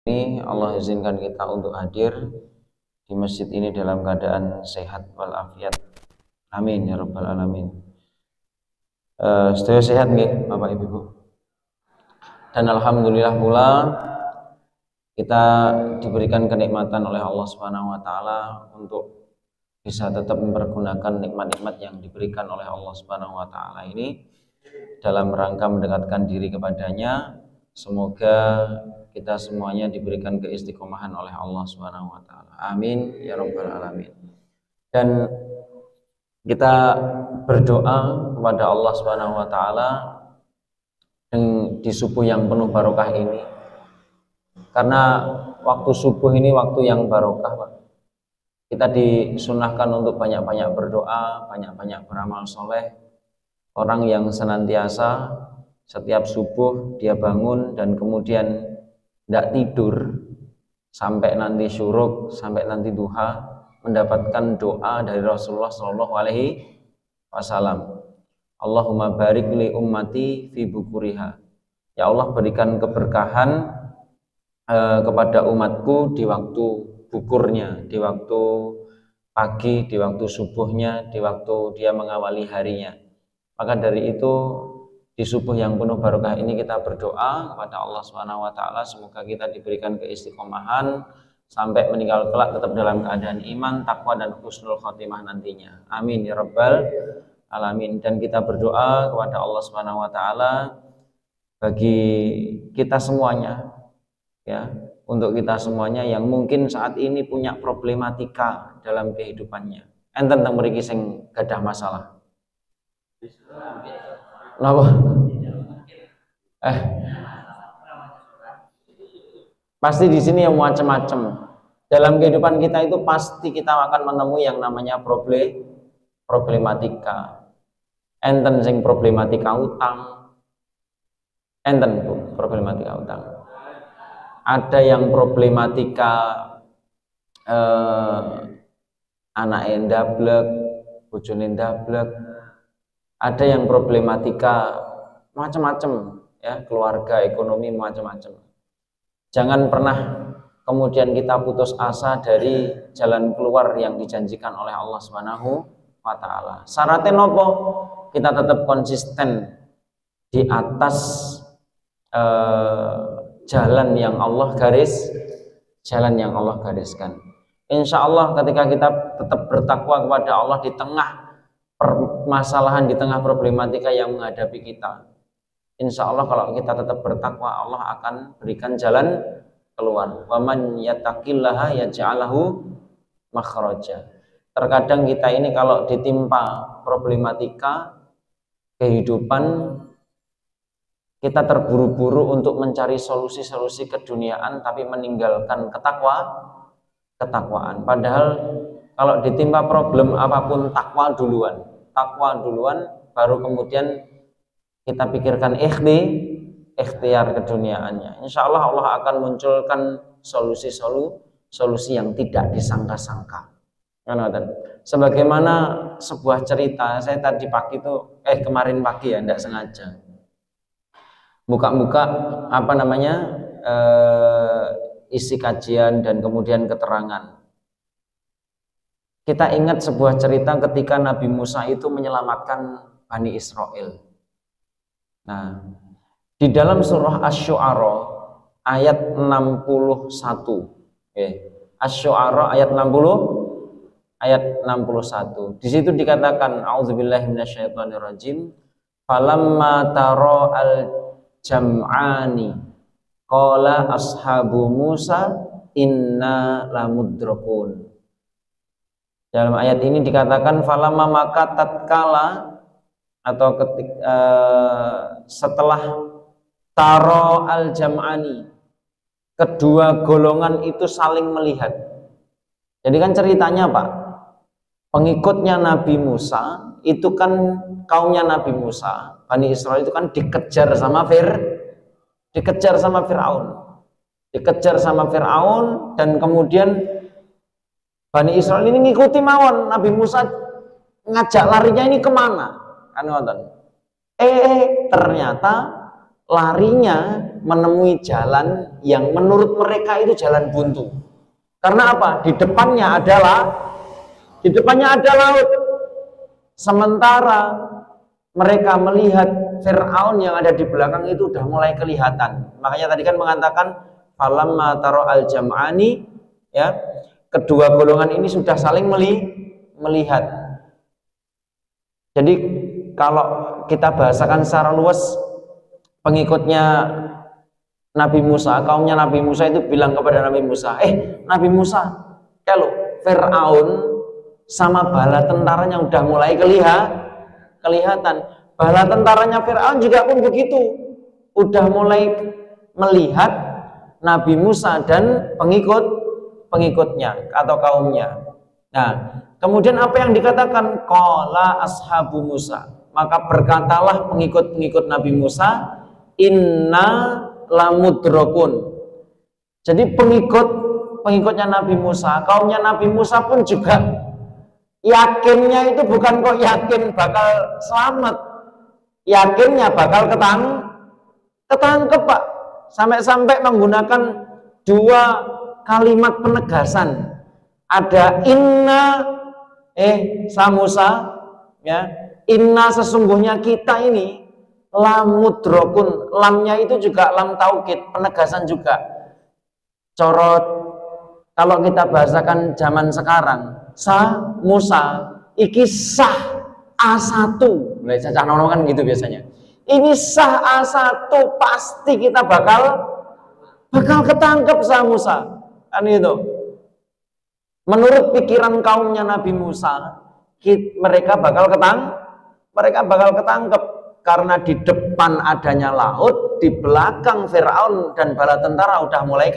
Ini Allah izinkan kita untuk hadir di masjid ini dalam keadaan sehat walafiat. Amin ya rabbal alamin. Sedaya sehat nggih Bapak Ibu. Dan alhamdulillah pula kita diberikan kenikmatan oleh Allah Subhanahu wa taala untuk bisa tetap mempergunakan nikmat-nikmat yang diberikan oleh Allah Subhanahu wa taala ini dalam rangka mendekatkan diri kepadanya. Semoga kita semuanya diberikan keistiqomahan oleh Allah Subhanahu wa taala. Amin ya rabbal alamin. Dan kita berdoa kepada Allah Subhanahu wa taala di subuh yang penuh barokah ini. Karena waktu subuh ini waktu yang barokah, Pak. Kita disunahkan untuk banyak-banyak berdoa, banyak-banyak beramal soleh. Orang yang senantiasa setiap subuh dia bangun dan kemudian tidak tidur sampai nanti syuruk, sampai nanti duha, mendapatkan doa dari Rasulullah Shallallahu Alaihi Wasallam. Allahumma barik li ummati fi bukuriha. Ya Allah, berikan keberkahan kepada umatku di waktu bukurnya, di waktu pagi, di waktu subuhnya, di waktu dia mengawali harinya. Maka dari itu di subuh yang penuh barokah ini kita berdoa kepada Allah Subhanahu wa taala semoga kita diberikan keistiqomahan sampai meninggal kelak tetap dalam keadaan iman, takwa dan husnul khotimah nantinya. Amin ya rabbal alamin. Dan kita berdoa kepada Allah Subhanahu wa taala bagi kita semuanya, ya, untuk kita semuanya yang mungkin saat ini punya problematika dalam kehidupannya. Enten teng mriki sing gadah masalah. Napa? Pasti di sini yang macam-macam. Dalam kehidupan kita itu pasti kita akan menemui yang namanya problematika. Enten sing problematika utang. Enten problematika utang. Ada yang problematika anak ndablek, bojone ndablek. Ada yang problematika macam-macam, ya, keluarga, ekonomi, macam-macam. Jangan pernah kemudian kita putus asa dari jalan keluar yang dijanjikan oleh Allah Subhanahu wa taala. Syaratnya nopo? Kita tetap konsisten di atas jalan yang Allah gariskan. Insya Allah ketika kita tetap bertakwa kepada Allah di tengah permasalahan, di tengah problematika yang menghadapi kita, insya Allah kalau kita tetap bertakwa, Allah akan berikan jalan keluar. Wa man yattaqillaha yaj'alahu makhraja. Terkadang kita ini kalau ditimpa problematika kehidupan, kita terburu-buru untuk mencari solusi-solusi keduniaan tapi meninggalkan ketakwaan. Padahal kalau ditimpa problem apapun, takwa duluan baru kemudian kita pikirkan ikhtiar keduniaannya. Insya Allah Allah akan munculkan solusi yang tidak disangka-sangka. Sebagaimana sebuah cerita, saya tadi pagi itu kemarin pagi ya, tidak sengaja buka-buka isi kajian dan kemudian keterangan. Kita ingat sebuah cerita ketika Nabi Musa itu menyelamatkan Bani Israel. Nah, di dalam surah Asy-Syu'ara ayat 61. Asy-Syu'ara ayat 61. Di situ dikatakan auzubillahi minasyaitonirrajim. Falamma tara al-jam'ani qala ashabu Musa inna lamudrakun. Dalam ayat ini dikatakan falamma maka tatkala atau setelah taro al-jam'ani, kedua golongan itu saling melihat. Jadi kan ceritanya Pak, pengikutnya Nabi Musa itu kan kaumnya Nabi Musa, Bani Israel itu kan dikejar sama Fir'aun, dan kemudian Bani Israel ini ngikuti mawon. Nabi Musa ngajak larinya ini kemana? Kan ngoten. Ternyata larinya menemui jalan yang menurut mereka itu jalan buntu. Karena apa? Di depannya ada laut. Sementara mereka melihat Fir'aun yang ada di belakang itu udah mulai kelihatan. Makanya tadi kan mengatakan falamma taro al-jam'ani, ya, kedua golongan ini sudah saling melihat. Jadi kalau kita bahasakan secara luas, pengikutnya Nabi Musa, kaumnya Nabi Musa itu bilang kepada Nabi Musa, Nabi Musa, kalau Fir'aun sama bala tentaranya udah mulai kelihatan. Bala tentaranya Fir'aun juga pun begitu, udah mulai melihat Nabi Musa dan pengikutnya atau kaumnya. Nah, kemudian apa yang dikatakan? Qala ashabu Musa, maka berkatalah pengikut-pengikut Nabi Musa, inna lamudrokun. Jadi pengikutnya Nabi Musa, kaumnya Nabi Musa pun juga yakinnya itu bukan kok yakin bakal selamat, yakinnya bakal ketangkep Pak. Sampai-sampai menggunakan dua kalimat penegasan. Ada inna Musa, ya, inna sesungguhnya kita ini lamudrokun, lamnya itu juga lam taukid, penegasan juga. Corot kalau kita bahasakan zaman sekarang, Musa iki sah A1. Mulai cacah nono kan gitu biasanya. Ini sah A1, pasti kita bakal ketangkep Musa. Kan itu. Menurut pikiran kaumnya Nabi Musa, mereka bakal ketangkep karena di depan adanya laut, di belakang Fir'aun dan bala tentara udah mulai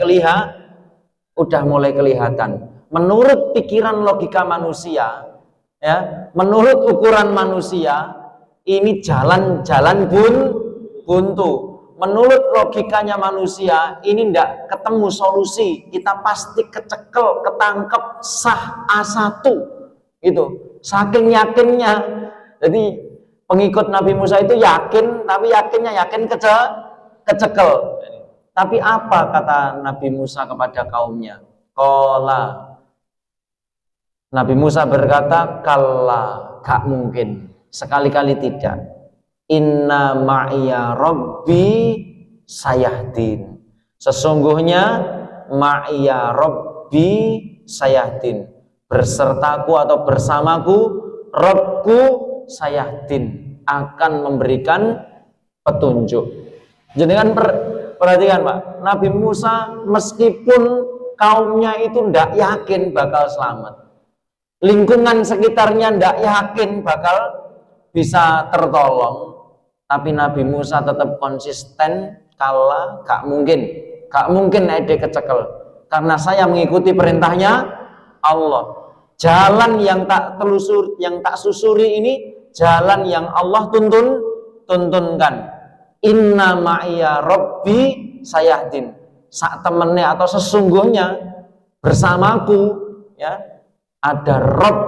kelihatan. Menurut pikiran logika manusia, ya, menurut ukuran manusia, ini jalan-jalan buntu. Menurut logikanya manusia, ini ndak ketemu solusi, kita pasti kecekel, ketangkep, sah A1 gitu, saking yakinnya. Jadi pengikut Nabi Musa itu yakin, tapi yakinnya yakin kecekel. Tapi apa kata Nabi Musa kepada kaumnya? Qala, Nabi Musa berkata, kalla, gak mungkin, sekali-kali tidak. Inna ma'iya rabbi sayahdin. Sesungguhnya ma'iya rabbi sayahdin, bersertaku atau bersamaku Rabbku sayahdin, akan memberikan petunjuk. Jadi kan perhatikan Pak, Nabi Musa meskipun kaumnya itu ndak yakin bakal selamat, lingkungan sekitarnya ndak yakin bakal bisa tertolong, tapi Nabi Musa tetap konsisten, kala gak mungkin ede kecekel, karena saya mengikuti perintahnya Allah. Jalan yang tak susuri ini jalan yang Allah tuntunkan. Inna ma'iya rabbi sayahdin, sak temennya atau sesungguhnya bersamaku, ya, ada Rabb.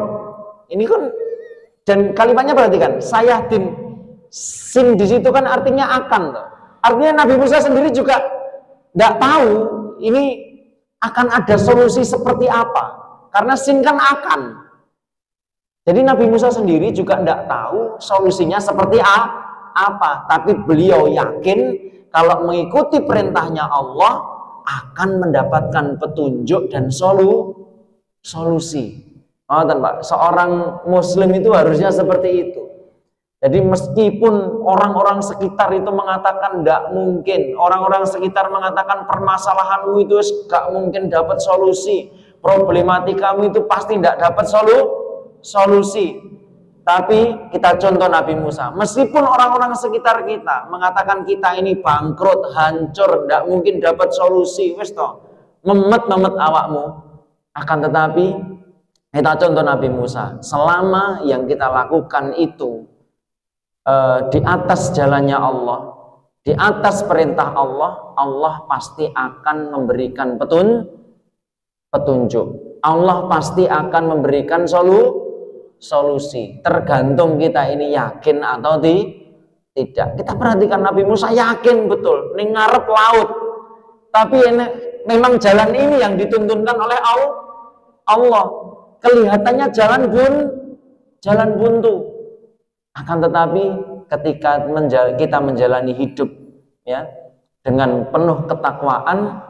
Ini kan, dan kalimatnya perhatikan, sayahdin, sin di situ kan artinya akan. Artinya Nabi Musa sendiri juga tidak tahu ini akan ada solusi seperti apa, karena sin kan akan. Jadi Nabi Musa sendiri juga tidak tahu solusinya seperti apa, tapi beliau yakin kalau mengikuti perintahnya Allah akan mendapatkan petunjuk dan solusi. Pak, seorang muslim itu harusnya seperti itu. Jadi meskipun orang-orang sekitar itu mengatakan tidak mungkin, orang-orang sekitar mengatakan permasalahanmu itu gak mungkin dapat solusi, problematikamu itu pasti tidak dapat solusi. Tapi kita contoh Nabi Musa, meskipun orang-orang sekitar kita mengatakan kita ini bangkrut, hancur, tidak mungkin dapat solusi, wis toh, memet awakmu, akan tetapi kita contoh Nabi Musa, selama yang kita lakukan itu di atas jalannya Allah, di atas perintah Allah, Allah pasti akan memberikan petunjuk. Allah pasti akan memberikan solusi. Tergantung kita ini yakin atau Tidak. Kita perhatikan Nabi Musa yakin betul ning ngarep laut. Tapi ini memang jalan ini yang dituntunkan oleh Allah. Kelihatannya jalan buntu. Akan tetapi ketika kita menjalani hidup ya dengan penuh ketakwaan,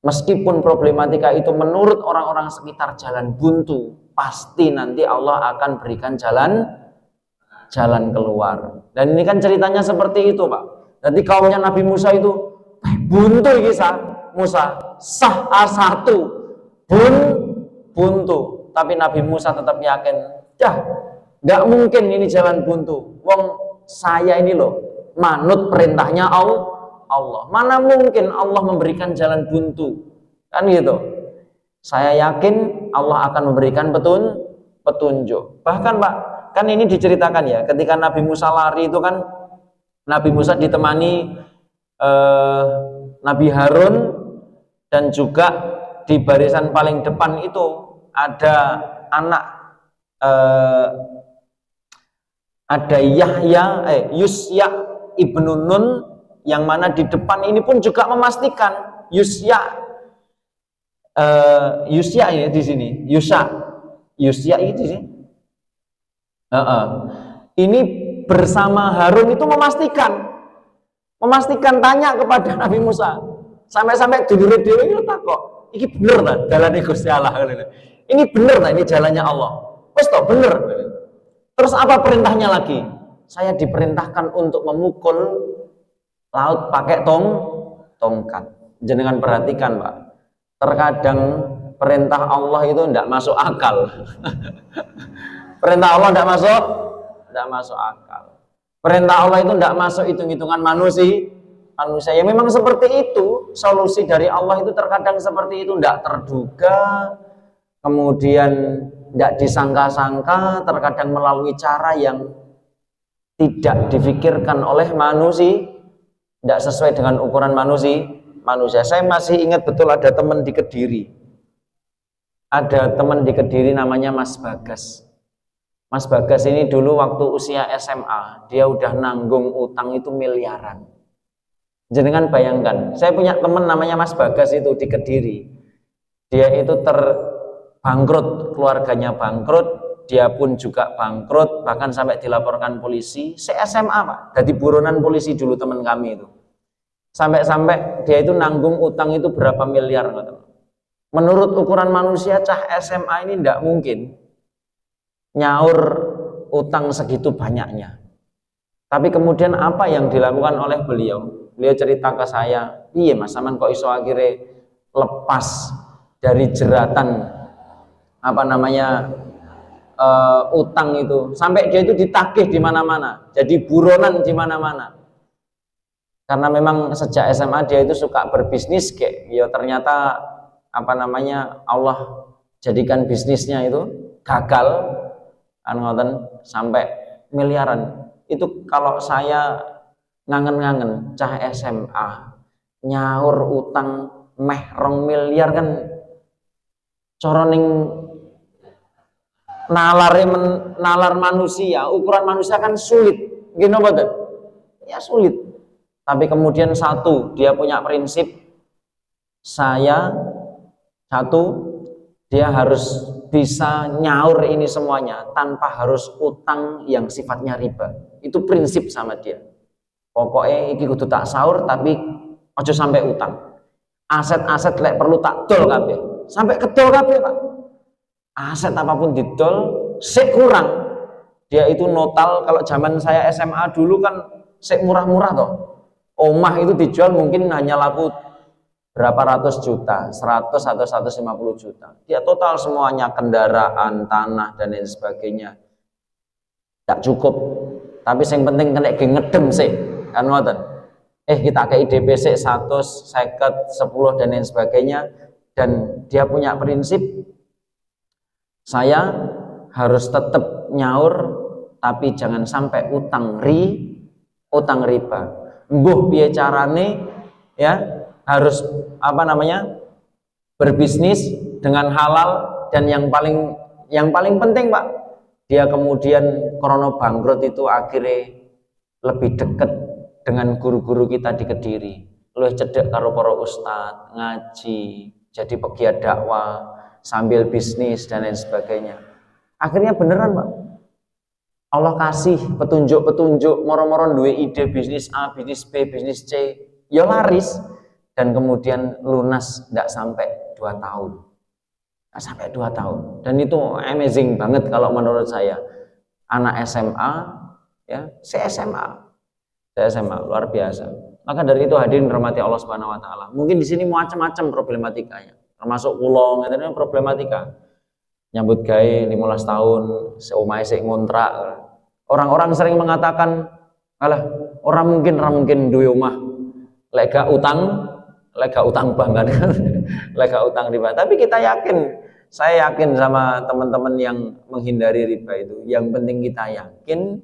meskipun problematika itu menurut orang-orang sekitar jalan buntu, pasti nanti Allah akan berikan jalan keluar. Dan ini kan ceritanya seperti itu, Pak. Jadi kaumnya Nabi Musa itu buntu kisah Musa sah A1 buntu, tapi Nabi Musa tetap yakin, nggak mungkin ini jalan buntu. Wong saya ini loh manut perintahnya Allah. Mana mungkin Allah memberikan jalan buntu? Kan gitu. Saya yakin Allah akan memberikan petunjuk. Bahkan Pak, kan ini diceritakan ya, ketika Nabi Musa lari itu kan Nabi Musa ditemani Nabi Harun, dan juga di barisan paling depan itu ada anak ada Yusya ibnu Nun, yang mana di depan ini pun juga memastikan Yusya ya di sini Yusya itu sih. Ini bersama Harun itu memastikan tanya kepada Nabi Musa, sampai dulure dhewe iki takok, iki bener ta dalane Gusti Allah? Ini bener ta ini jalannya Allah? Wis to bener. Terus apa perintahnya lagi? Saya diperintahkan untuk memukul laut pakai tongkat. Jenengan perhatikan, Pak. Terkadang perintah Allah itu tidak masuk akal. Perintah Allah tidak masuk akal. Perintah Allah itu tidak masuk hitung-hitungan manusia. Ya memang seperti itu. Solusi dari Allah itu terkadang seperti itu, tidak terduga, kemudian tidak disangka-sangka, terkadang melalui cara yang tidak difikirkan oleh manusia, tidak sesuai dengan ukuran manusia. Saya masih ingat betul ada teman di Kediri. Ada teman di Kediri namanya Mas Bagas. Mas Bagas ini dulu waktu usia SMA, dia udah nanggung utang itu miliaran. Jenengan bayangkan, saya punya teman namanya Mas Bagas itu di Kediri. Dia itu bangkrut, keluarganya bangkrut, dia pun juga bangkrut, bahkan sampai dilaporkan polisi. SMA Pak, jadi buronan polisi dulu teman kami itu. Sampai dia itu nanggung utang itu berapa miliar. Menurut ukuran manusia, cah SMA ini tidak mungkin nyaur utang segitu banyaknya. Tapi kemudian apa yang dilakukan oleh beliau? Beliau cerita ke saya, iya Mas Saman kok iso akhirnya lepas dari jeratan utang itu, sampai dia itu ditagih di mana-mana, jadi buronan di mana-mana. Karena memang sejak SMA dia itu suka berbisnis, ya ternyata Allah jadikan bisnisnya itu gagal, sampai miliaran. Itu kalau saya ngangen-ngangen cah SMA nyaur utang meh 2 miliar kan coroning nalar manusia, ukuran manusia kan sulit, gini betul? Ya sulit. Tapi kemudian dia punya prinsip, dia harus bisa nyaur ini semuanya tanpa harus utang yang sifatnya riba. Itu prinsip sama dia. Pokoknya iki kudu tak sahur tapi ojo sampai utang. Aset-aset lek perlu tak dol kabeh. Sampai kedol kabeh, Pak. Aset apapun didol, sik kurang. Dia itu notal, kalau zaman saya SMA dulu kan sik murah-murah toh. Omah itu dijual mungkin hanya laku berapa ratus juta, 100 atau 150 juta. Dia total semuanya, kendaraan, tanah dan lain sebagainya. Tak cukup. Tapi yang penting kena ngedem sih, kan ngoten. Kita kayak DPC 100, 50, 10 dan lain sebagainya. Dan dia punya prinsip, saya harus tetap nyaur, tapi jangan sampai utang riba. Mbuh piye carane ya, harus berbisnis dengan halal. Dan yang paling penting Pak, dia kemudian krono bangkrut itu akhirnya lebih dekat dengan guru-guru kita di Kediri, luwih cedek karo para ustadz, ngaji, jadi pegiat dakwah sambil bisnis dan lain sebagainya. Akhirnya beneran, Pak. Allah kasih petunjuk-petunjuk, moro-moro duwe ide bisnis A, bisnis B, bisnis C, ya laris, dan kemudian lunas tidak sampai 2 tahun. Nggak sampai 2 tahun. Dan itu amazing banget kalau menurut saya. Anak SMA, ya, saya SMA luar biasa. Maka dari itu hadirin rahmati Allah Subhanahu wa taala. Mungkin di sini macam-macam problematikanya, termasuk kula ngene problematika. Nyambut gawe 15 tahun, seumai sik ngontrak. Orang-orang sering mengatakan, alah, orang mungkin duwe omah. Lek gak utang banget. Lek gak utang riba. Tapi kita yakin, saya yakin sama teman-teman yang menghindari riba itu. Yang penting kita yakin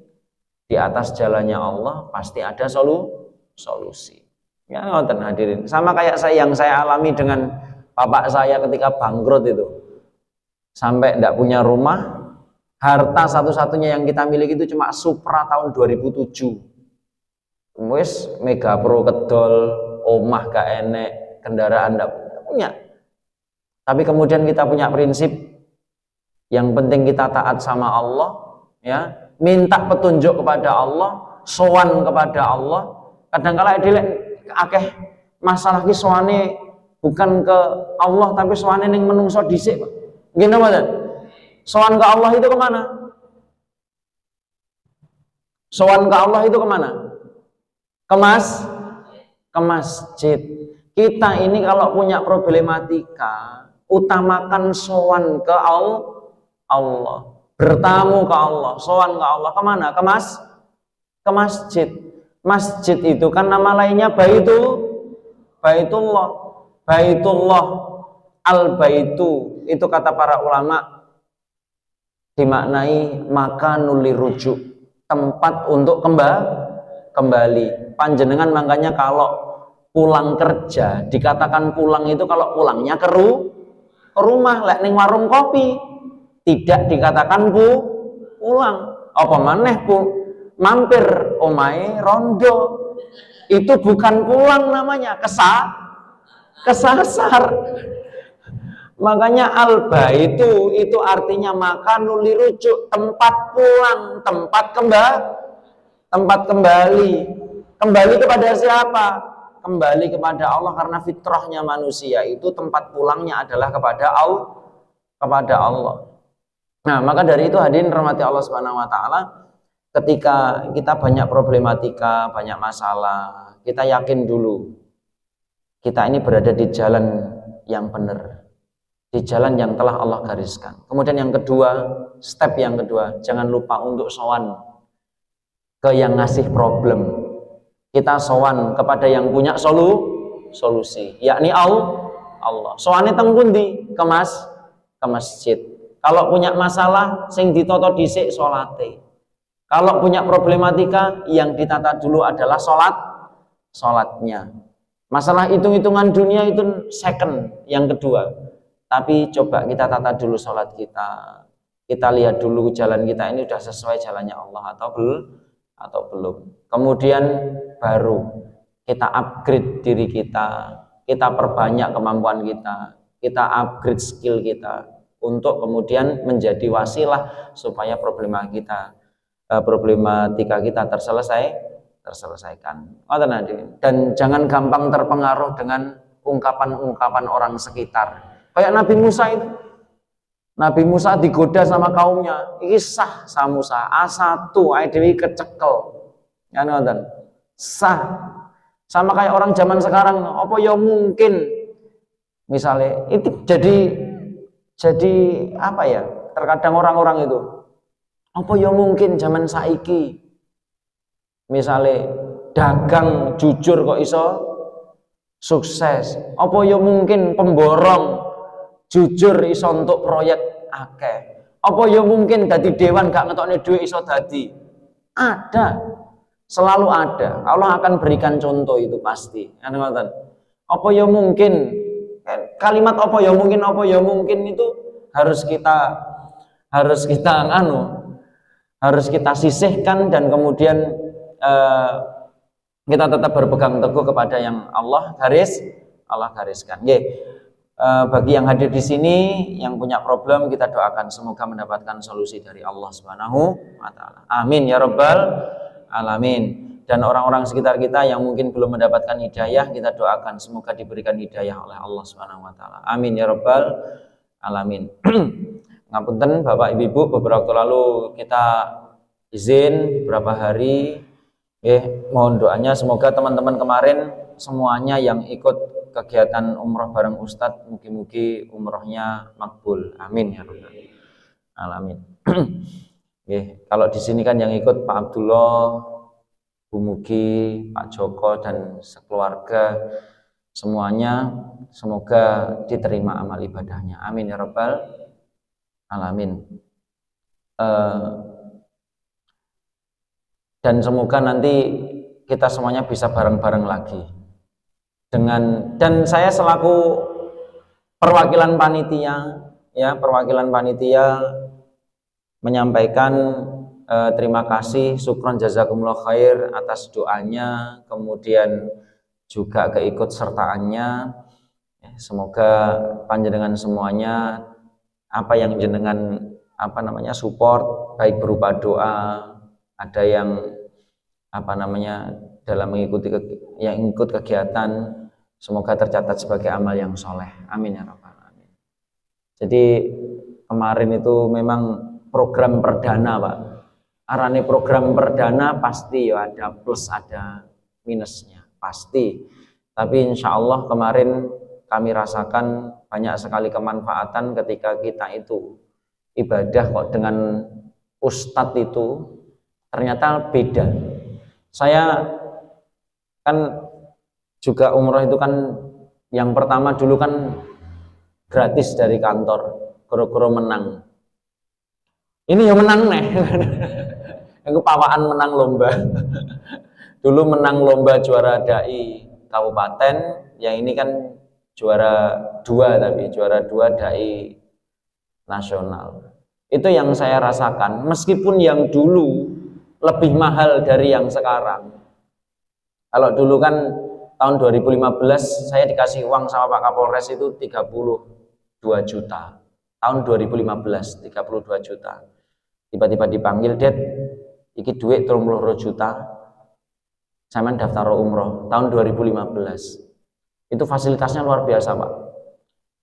di atas jalannya Allah pasti ada solusi. Ya ngoten hadirin. Sama kayak yang saya alami dengan bapak saya ketika bangkrut itu. Sampai tidak punya rumah, harta satu-satunya yang kita miliki itu cuma Supra tahun 2007. Wis Mega Pro kedol, omah gak enek, kendaraan tidak punya. Tapi kemudian kita punya prinsip, yang penting kita taat sama Allah, ya, minta petunjuk kepada Allah, sowan kepada Allah. Kadang-kala dilek akeh masalah ki sowane bukan ke Allah tapi sowane ning menungso dhisik, Pak. Gini mboten? Sowan ke Allah itu kemana? Sowan ke Allah itu kemana? Ke masjid. Kita ini kalau punya problematika, utamakan sowan ke Allah. Bertamu ke Allah, sowan ke Allah. Kemana? Ke masjid. Masjid itu kan nama lainnya Baitullah. Al-baitu itu kata para ulama dimaknai makanul lirujuk, tempat untuk kembali. Panjenengan makanya kalau pulang kerja dikatakan pulang itu kalau pulangnya ke rumah, lek ning warung kopi tidak dikatakan pulang. Apa maneh mampir omahe rondo, itu bukan pulang namanya, kesasar. Makanya al-baitu itu artinya makanul lirujuk, tempat pulang, tempat kembali. Kembali kepada siapa? Kembali kepada Allah, karena fitrahnya manusia itu tempat pulangnya adalah kepada Allah. Nah, maka dari itu hadirin rahmati Allah Subhanahu wa taala, ketika kita banyak problematika, banyak masalah, kita yakin dulu kita ini berada di jalan yang benar, di jalan yang telah Allah gariskan. Kemudian yang kedua, step yang kedua, jangan lupa untuk sowan ke yang ngasih problem. Kita sowan kepada yang punya solusi, yakni Allah. Sowane teng pundi? Ke masjid. Kalau punya masalah sing ditoto dhisik salate. Kalau punya problematika yang ditata dulu adalah salatnya. Masalah hitung-hitungan dunia itu second, yang kedua. Tapi coba kita tata dulu sholat kita. Kita lihat dulu jalan kita ini sudah sesuai jalannya Allah atau belum. Kemudian baru kita upgrade diri kita perbanyak kemampuan kita upgrade skill kita untuk kemudian menjadi wasilah supaya problematika kita terselesaikan. Dan jangan gampang terpengaruh dengan ungkapan-ungkapan orang sekitar. Kayak Nabi Musa itu. Nabi Musa digoda sama kaumnya. Iki sah sama Musa. A1 dewi kecekel. Ya nonton. Sah. Sama kayak orang zaman sekarang. Apa ya mungkin misalnya itu jadi apa ya? Terkadang orang-orang itu apa ya mungkin zaman saiki misalnya dagang jujur kok iso sukses. Apa ya mungkin pemborong jujur iso untuk proyek akeh. Apa ya mungkin dadi dewan gak ngetokne duit iso dadi. Ada, selalu ada. Allah akan berikan contoh itu pasti. Apa ya mungkin, kalimat apa ya mungkin itu harus kita sisihkan dan kemudian kita tetap berpegang teguh kepada yang Allah gariskan. Bagi yang hadir di sini yang punya problem, kita doakan semoga mendapatkan solusi dari Allah Subhanahu wa taala. Amin ya rabbal alamin. Dan orang-orang sekitar kita yang mungkin belum mendapatkan hidayah, kita doakan semoga diberikan hidayah oleh Allah Subhanahu wa taala. Amin ya rabbal alamin. Ngapunten Bapak Ibu, beberapa waktu lalu kita izin beberapa hari, mohon doanya semoga teman-teman kemarin semuanya yang ikut kegiatan umroh bareng Ustadz, mugi-mugi umrohnya makbul. Amin ya rabbal alamin. Kalau di sini kan yang ikut Pak Abdullah, Bu Mugi, Pak Joko dan sekeluarga, semuanya semoga diterima amal ibadahnya. Amin ya rabbal alamin. Dan semoga nanti kita semuanya bisa bareng-bareng lagi. Dan saya selaku perwakilan panitia menyampaikan terima kasih, syukron jazakumullah khair atas doanya, kemudian juga keikut sertaannya. Semoga panjenengan semuanya apa yang jenengan support, baik berupa doa, ada yang dalam mengikuti yang ikut kegiatan, semoga tercatat sebagai amal yang soleh. Amin ya rabbal alamin. Jadi kemarin itu memang program perdana, Pak. Arane program perdana pasti ya ada plus ada minusnya, pasti. Tapi insya Allah kemarin kami rasakan banyak sekali kemanfaatan ketika kita itu ibadah kok dengan ustadz itu ternyata beda. Saya kan juga umroh itu kan yang pertama dulu kan gratis dari kantor, goro-goro menang. Ini yang menang nih. Yang kepawaan menang lomba. Dulu menang lomba juara dai kabupaten, yang ini kan juara 2 dai nasional. Itu yang saya rasakan, meskipun yang dulu lebih mahal dari yang sekarang. Kalau dulu kan tahun 2015 saya dikasih uang sama Pak Kapolres itu 32 juta. Tahun 2015 32 juta. Tiba-tiba dipanggil, "Det, iki duit 32 juta. Sampeyan daftar umroh." Tahun 2015. Itu fasilitasnya luar biasa, Pak.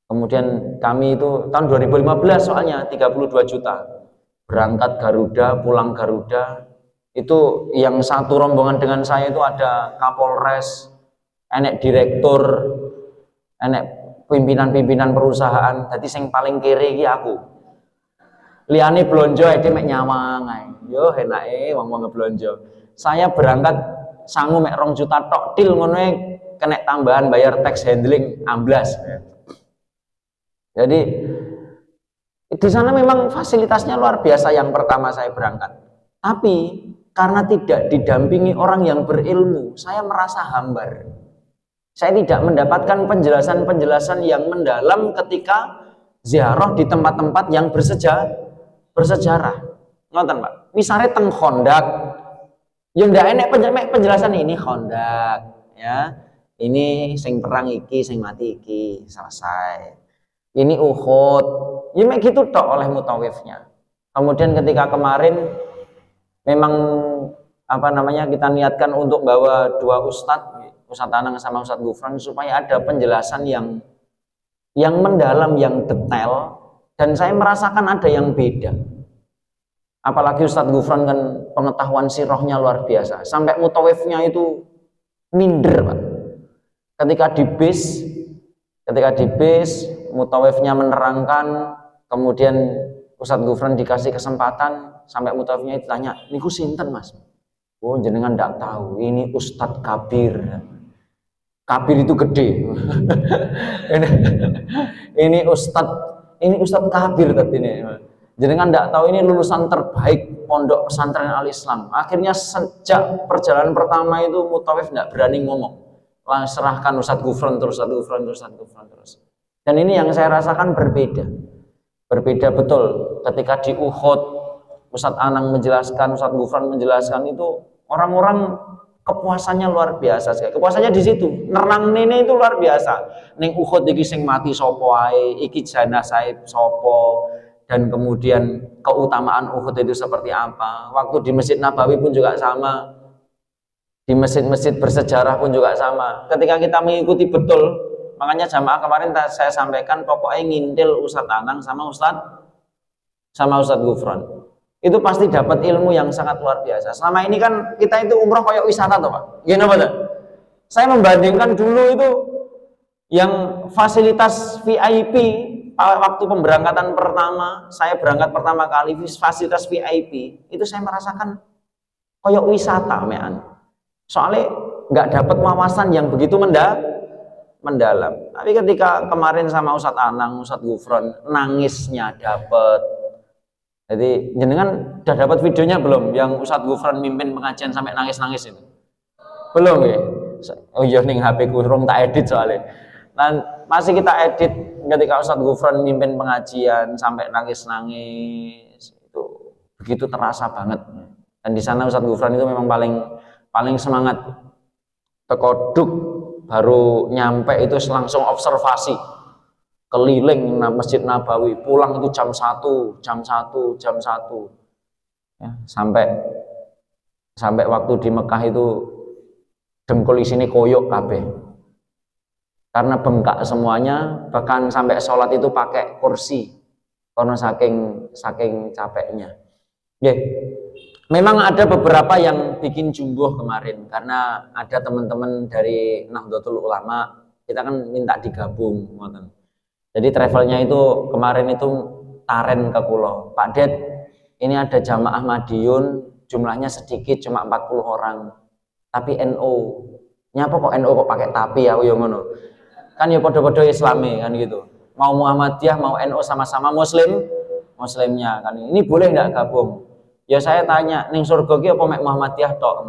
Kemudian kami itu tahun 2015 soalnya 32 juta. Berangkat Garuda, pulang Garuda. Itu yang satu rombongan dengan saya itu ada Kapolres, enek direktur, enek pimpinan-pimpinan perusahaan. Jadi sing paling kiri iki aku. Liane blonjo ade mek nyawang ae. Yo enake wong-wong ngeblonjo. Saya berangkat sangu mek 2 juta tok til ngono kena tambahan bayar tax handling amblas. Jadi di sana memang fasilitasnya luar biasa yang pertama saya berangkat. Tapi karena tidak didampingi orang yang berilmu, saya merasa hambar. Saya tidak mendapatkan penjelasan-penjelasan yang mendalam ketika ziarah di tempat-tempat yang bersejarah. Ngoten, Pak. Misalnya teng Khondak, yang ndak enek penjelasan ini Khondak, ya. Ini sing perang iki, sing mati iki, selesai. Ini Uhud. Ya mek gitu tok oleh mutawifnya. Kemudian ketika kemarin memang kita niatkan untuk bawa 2 Ustadz Anang sama Ustadz Gufron supaya ada penjelasan yang mendalam, yang detail, dan saya merasakan ada yang beda. Apalagi Ustadz Gufron kan pengetahuan sirahnya luar biasa, sampai mutawifnya itu minder, Pak. Ketika di bis mutawifnya menerangkan, kemudian Ustadz Gufron dikasih kesempatan, sampai mutawifnya itu tanya, "Niku sinten, Mas?" "Oh, jenengan ndak tahu, ini Ustadz Kabir." Kabir itu gede. ini Ustadz Kabir tadi ini. Jenengan ndak tahu, ini lulusan terbaik Pondok Pesantren Al-Islam. Akhirnya sejak perjalanan pertama itu mutawif ndak berani ngomong. Langsung serahkan Ustadz Gufron terus. Dan ini yang saya rasakan berbeda betul. Ketika di Uhud Ustadz Anang menjelaskan, Ustadz Gufron menjelaskan, itu Orang-orang kepuasannya luar biasa sekali. Kepuasannya di situ. Nerang nene itu luar biasa. Ning Uhud iki sing mati sapa ae, iki jenazah sapa, dan kemudian keutamaan Uhud itu seperti apa. Waktu di Masjid Nabawi pun juga sama. Di masjid-masjid bersejarah pun juga sama. Ketika kita mengikuti betul, makanya jamaah kemarin saya sampaikan pokoknya ngintil Ustadz Anang sama Ustadz Gufron. Itu pasti dapat ilmu yang sangat luar biasa. Selama ini kan kita itu umroh kayak wisata tuh Pak. Gimana Pak? Saya membandingkan dulu itu yang fasilitas VIP waktu pemberangkatan pertama, saya berangkat pertama kali fasilitas VIP itu saya merasakan kayak wisata mean. Soalnya nggak dapat wawasan yang begitu mendalam. Tapi ketika kemarin sama Ustadz Anang, Ustadz Gufron, nangisnya dapat. Jadi jenengan udah dapat videonya belum yang Ustadz Gufron mimpin pengajian sampai nangis-nangis itu? Belum ya? Oh iya ning HP ku rong tak edit soalnya. Nah, masih kita edit ketika Ustadz Gufron mimpin pengajian sampai nangis-nangis. Itu begitu terasa banget. Dan di sana Ustadz Gufron itu memang paling semangat. Tekoduk baru nyampe itu langsung observasi. Keliling Masjid Nabawi, pulang itu jam 1 ya, sampai waktu di Mekah itu dengkul isine koyok kabeh karena bengkak semuanya, bahkan sampai sholat itu pakai kursi karena saking capeknya. Memang ada beberapa yang bikin jumbuh kemarin karena ada teman-teman dari Nahdlatul Ulama, kita kan minta digabung. Jadi travelnya itu kemarin itu Taren ke Kulo. Pak Ded, ini ada jamaah Madiun, jumlahnya sedikit, cuma 40 orang. Tapi NU. Nyapa kok NU kok pakai tapi ya, yo ngono. Kan ya podo-podo Islami kan gitu. Mau Muhammadiyah, mau NU sama-sama muslimnya kan. Ini boleh nggak gabung? Ya saya tanya, ning surga ki apa mek Muhammadiyah tok?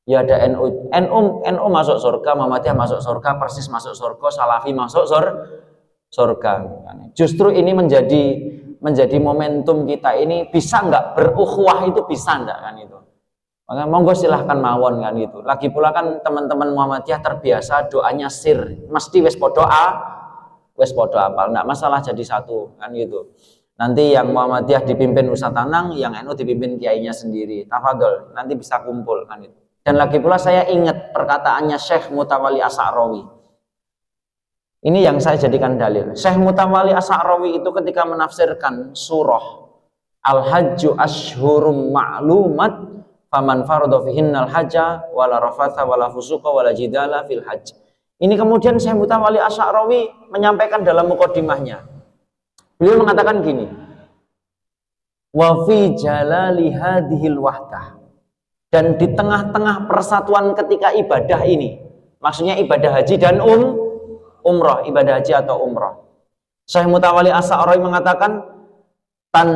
Ya ada NU masuk surga, Muhammadiyah masuk surga, Persis masuk surga, Salafi masuk surga. Justru ini menjadi momentum kita ini, bisa nggak berukhuwah itu, bisa nggak kan itu. Maka monggo silahkan mawon kan gitu. Lagi pula kan teman-teman Muhammadiyah terbiasa doanya sir, mesti wes podo apal, nggak masalah jadi satu kan gitu. Nanti yang Muhammadiyah dipimpin Ustadz Anang, yang NU dipimpin kiainya sendiri. Tafadhol, nanti bisa kumpul kan itu. Dan lagi pula saya ingat perkataannya Syekh Mutawalli Asy'arawi. Ini yang saya jadikan dalil. Syekh Mutawalli Asy'arawi itu ketika menafsirkan surah Al-Hajju Ashhurum Ma'lumat faman farada fihinnal hajja wala rafatha wala fusuqa wala jidala fil hajj. Ini kemudian Syekh Mutawalli Asy'arawi menyampaikan dalam mukadimahnya. Beliau mengatakan gini. Wa fi jalali hadhil wahdah. Dan di tengah-tengah persatuan ketika ibadah ini, maksudnya ibadah haji dan umrah, ibadah haji atau umrah. Syekh Mutawalli Asy'arawi mengatakan tan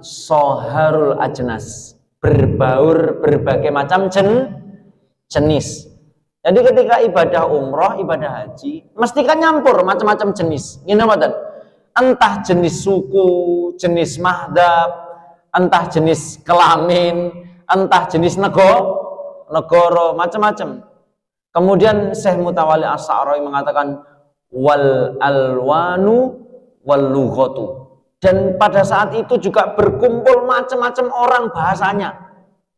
soharul ajnas, berbaur berbagai macam jenis. Jadi ketika ibadah umrah, ibadah haji, mesti kan nyampur macam-macam jenis. Gini mboten? Entah jenis suku, jenis mahdab, entah jenis kelamin, entah jenis negara, macam-macam. Kemudian Syekh Mutawalli Asy'arawi mengatakan wal alwanu wal lughatu, dan pada saat itu juga berkumpul macam-macam orang bahasanya.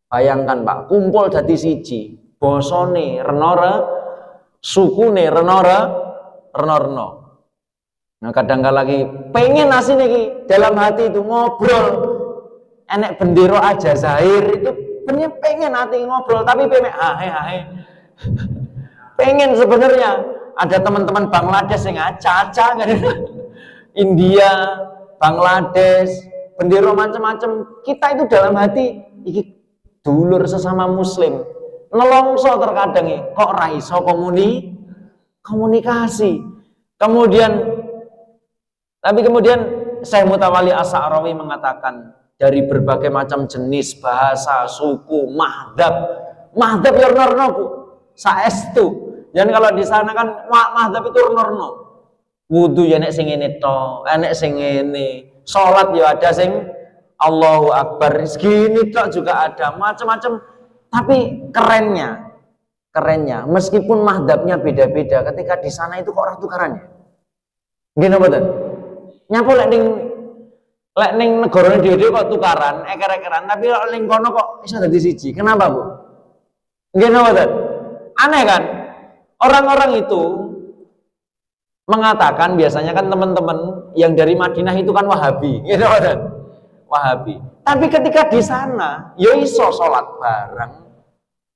Bayangkan Pak, kumpul dadi siji, bosone renora, sukune reno. Nah kadang kala lagi pengen asine iki dalam hati itu ngobrol, enek bendero aja Zahir itu pengen hati ngobrol, tapi hahe pengen sebenarnya. Ada teman-teman Bangladesh yang caca kan, India, Bangladesh, bendera macam-macam. Kita itu dalam hati iki dulur sesama muslim. Nelongso terkadang kok ra iso komunikasi. Kemudian Syekh Mutawalli Asy'arawi mengatakan dari berbagai macam jenis bahasa, suku, mahdab ya norno Bu. Saestu. Dan kalau di sana kan mahdab itu norno. Wudu ya nek sing ngene to, enek sing ngene. Salat ya ada sing Allahu Akbar. Segini tok juga ada, macam-macam Tapi kerennya, meskipun mazhabnya beda-beda, ketika di sana itu kok ora tukarannya. Gini mboten? Nyapa lek ning negarane dhewe kok tukaran, eker-ekeran, tapi lek ning kono kok iso dadi siji. Kenapa, Bu? Gini mboten? Aneh kan? Orang-orang itu mengatakan, biasanya kan teman-teman yang dari Madinah itu kan Wahabi, gitu mboten? Wahabi. Tapi ketika di sana, yo iso sholat bareng.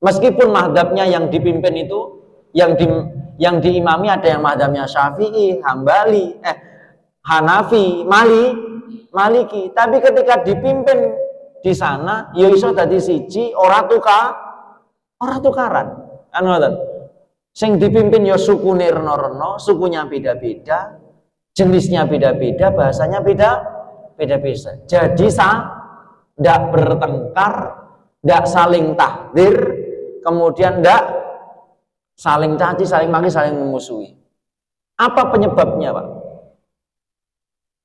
Meskipun mazhabnya yang dipimpin itu, yang diimami ada yang mazhabnya Syafi'i, Hambali, Hanafi, Maliki. Tapi ketika dipimpin di sana, yo iso dadi siji, ora tukaran. Anu ngoten. Sing dipimpin yo sukune rena-rena, sukunya beda-beda, jenisnya beda-beda, bahasanya beda-beda. Jadi ndak bertengkar, ndak saling tahdir, kemudian ndak saling caci, saling maki, saling memusuhi. Apa penyebabnya, Pak?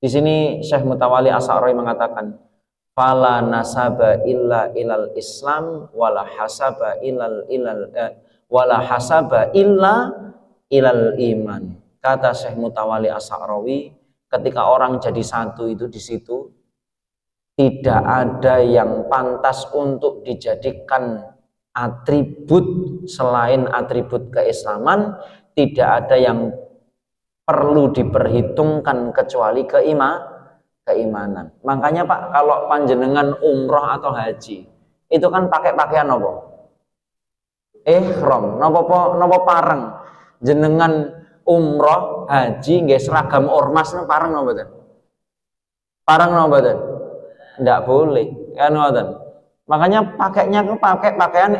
Di sini Syekh Mutawali Asy'ari mengatakan, fala nasaba illa ilal Islam wala hasaba illa ilal iman. Kata Syekh Mutawali Asy'ari, ketika orang jadi satu itu di situ tidak ada yang pantas untuk dijadikan atribut selain atribut keislaman, tidak ada yang perlu diperhitungkan kecuali keimanan. Makanya Pak, kalau panjenengan umroh atau haji, itu kan pakai pakaian apa? Ihram, napa pareng? Jenengan umroh, haji nggih seragam ormas pareng napa mboten? Pareng napa mboten? Ndak boleh, kan ngoten. Makanya pakainya pakai pakaian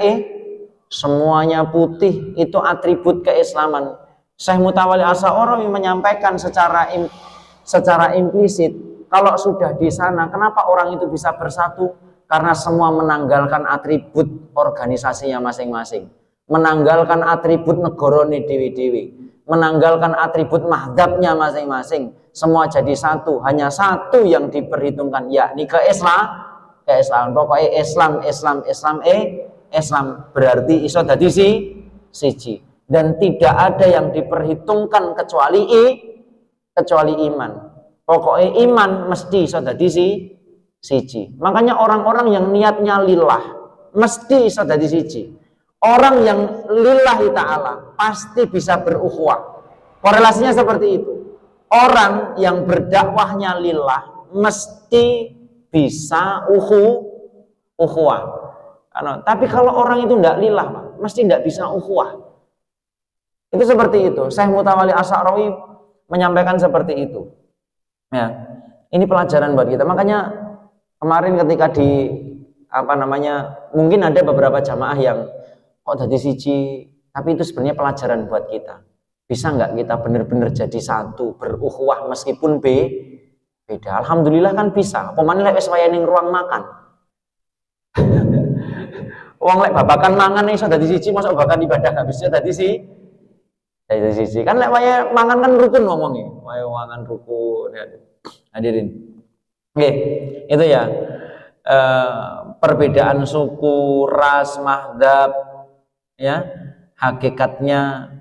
semuanya putih, itu atribut keislaman. Syekh Mutawali Asy'ari menyampaikan secara implisit, kalau sudah di sana, kenapa orang itu bisa bersatu? Karena semua menanggalkan atribut organisasinya masing-masing, menanggalkan atribut negarane dewi-dewi, menanggalkan atribut mazhabnya masing-masing, semua jadi satu, hanya satu yang diperhitungkan, yakni keislaman. Pokoknya Islam berarti iso dadi siji, dan tidak ada yang diperhitungkan kecuali iman. Pokoknya iman mesti iso dadi siji. Makanya orang-orang yang niatnya lillah mesti iso dadi siji. Orang yang lillahi ta'ala pasti bisa berukhuwah. Korelasinya seperti itu. Orang yang berdakwahnya lillah mesti bisa ukhuwah. Tapi kalau orang itu tidak lillah, Pak, mesti tidak bisa ukhuwah. Itu seperti itu. Syekh Mutawali Asy'ari menyampaikan seperti itu. Ya, ini pelajaran buat kita. Makanya kemarin ketika mungkin ada beberapa jamaah yang kok jadi siji, tapi itu sebenarnya pelajaran buat kita. Bisa nggak kita benar-benar jadi satu, berukhuwah meskipun beda. Alhamdulillah kan bisa. Pemane lek wis waya ning ruang makan. Wong lek babakan mangan iso dadi siji, mosok babakan ibadah gak bisa dadi siji. Kan lek waya mangan kan rukun ngomongi. Waya mangan rukun. Hadirin. Oke, itu ya. Perbedaan suku, ras, mazhab, ya, hakikatnya